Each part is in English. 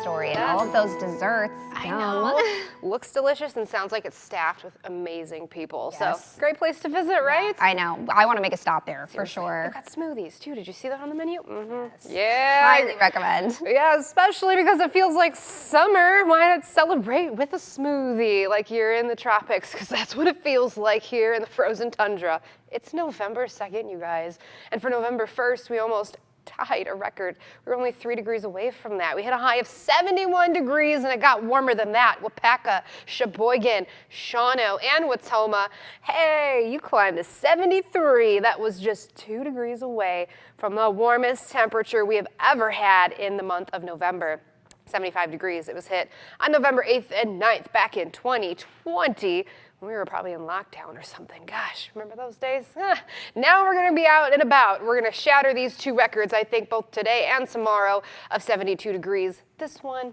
story and all of those desserts. I know. Looks delicious and sounds like it's staffed with amazing people. Yes. So great place to visit, right? I know. I want to make a stop there for Seriously. sure. They've got smoothies too. Did you see that on the menu? Yes. Yeah. Highly recommend. Yeah, especially because it feels like summer. Why not celebrate with a smoothie like you're in the tropics? Because that's what it feels like here in the frozen tundra. It's November 2nd, you guys. And for November 1st, we almost tied a record. We were only 3 degrees away from that. We hit a high of 71 degrees and it got warmer than that. Wapaka, Sheboygan, Shawano, and Watoma. Hey, you climbed to 73. That was just 2 degrees away from the warmest temperature we have ever had in the month of November. 75 degrees. It was hit on November 8th and 9th back in 2020. We were probably in lockdown or something. Gosh, remember those days? Now we're going to be out and about. We're going to shatter these 2 records, I think, both today and tomorrow of 72 degrees. This one,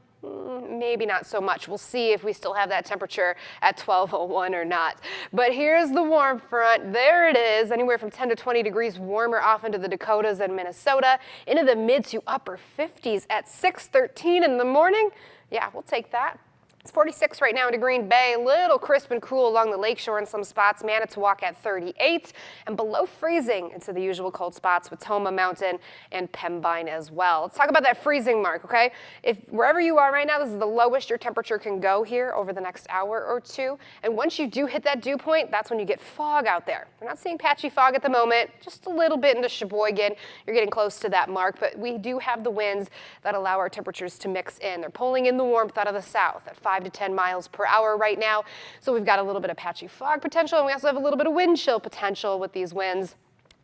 maybe not so much. We'll see if we still have that temperature at 12:01 or not. But here's the warm front. There it is, anywhere from 10 to 20 degrees warmer off into the Dakotas and Minnesota, into the mid to upper 50s at 6:13 in the morning. Yeah, we'll take that. It's 46 right now into Green Bay, a little crisp and cool along the lakeshore in some spots. Manitowoc at 38 and below freezing into the usual cold spots with Toma Mountain and Pembine as well. Let's talk about that freezing mark, okay? If wherever you are right now, this is the lowest your temperature can go here over the next hour or two. And once you do hit that dew point, that's when you get fog out there. We're not seeing patchy fog at the moment, just a little bit into Sheboygan. You're getting close to that mark, but we do have the winds that allow our temperatures to mix in. They're pulling in the warmth out of the south at 5 to 10 miles per hour right now. So we've got a little bit of patchy fog potential, and we also have a little bit of wind chill potential with these winds.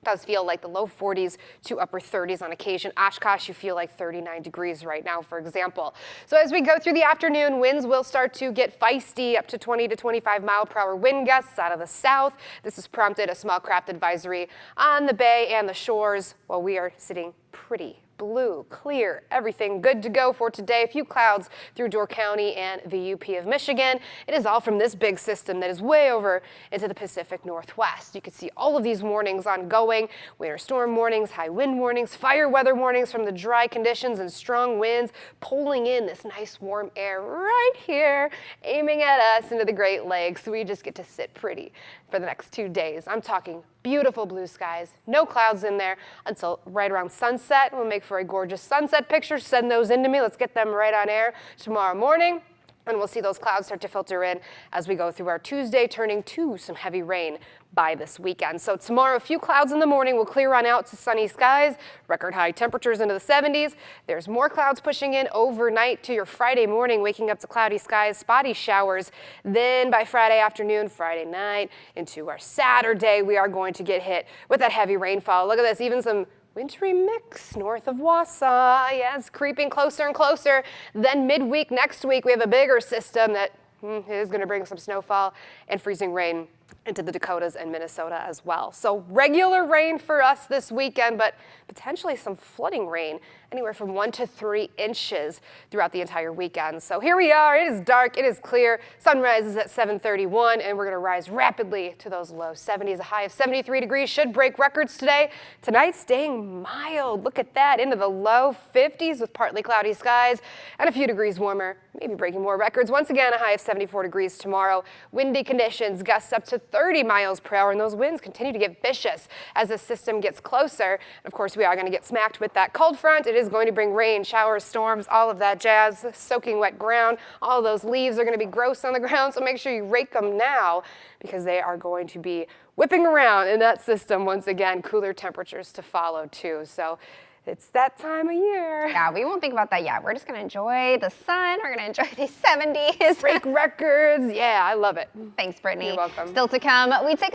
It does feel like the low 40s to upper 30s on occasion. Oshkosh, you feel like 39 degrees right now, for example. So as we go through the afternoon, winds will start to get feisty, up to 20 to 25 mile per hour wind gusts out of the south. This has prompted a small craft advisory on the bay and the shores while we are sitting pretty blue, clear, everything good to go for today. A few clouds through Door County and the UP of Michigan. It is all from this big system that is way over into the Pacific Northwest. You can see all of these warnings ongoing: winter storm warnings, high wind warnings, fire weather warnings from the dry conditions and strong winds pulling in this nice warm air right here, aiming at us into the Great Lakes. We just get to sit pretty for the next 2 days. I'm talking beautiful blue skies, no clouds in there until right around sunset. We'll make for a gorgeous sunset picture. Send those in to me. Let's get them right on air tomorrow morning. And we'll see those clouds start to filter in as we go through our Tuesday, turning to some heavy rain by this weekend. So tomorrow, a few clouds in the morning will clear on out to sunny skies, record high temperatures into the 70s. There's more clouds pushing in overnight to your Friday morning, waking up to cloudy skies, spotty showers. Then by Friday afternoon, Friday night, into our Saturday, we are going to get hit with that heavy rainfall. Look at this, even some wintry mix north of Wausau. Yeah, it's creeping closer and closer. Then midweek next week, we have a bigger system that is going to bring some snowfall and freezing rain into the Dakotas and Minnesota as well. So regular rain for us this weekend, but potentially some flooding rain, anywhere from 1 to 3 inches throughout the entire weekend. So here we are. It is dark. It is clear. Sunrise is at 7:31, and we're going to rise rapidly to those low 70s. A high of 73 degrees should break records today. Tonight staying mild. Look at that, into the low 50s with partly cloudy skies and a few degrees warmer, maybe breaking more records. Once again, a high of 74 degrees tomorrow. Windy conditions, gusts up to 30 miles per hour, and those winds continue to get vicious as the system gets closer. And of course, we are going to get smacked with that cold front. It is going to bring rain, showers, storms, all of that jazz, soaking wet ground. All of those leaves are going to be gross on the ground, so make sure you rake them now because they are going to be whipping around in that system once again. Cooler temperatures to follow too. So it's that time of year. Yeah, we won't think about that yet. We're just going to enjoy the sun. We're going to enjoy these 70s. Break records. Yeah, I love it. Thanks, Brittany. You're welcome. Still to come, we take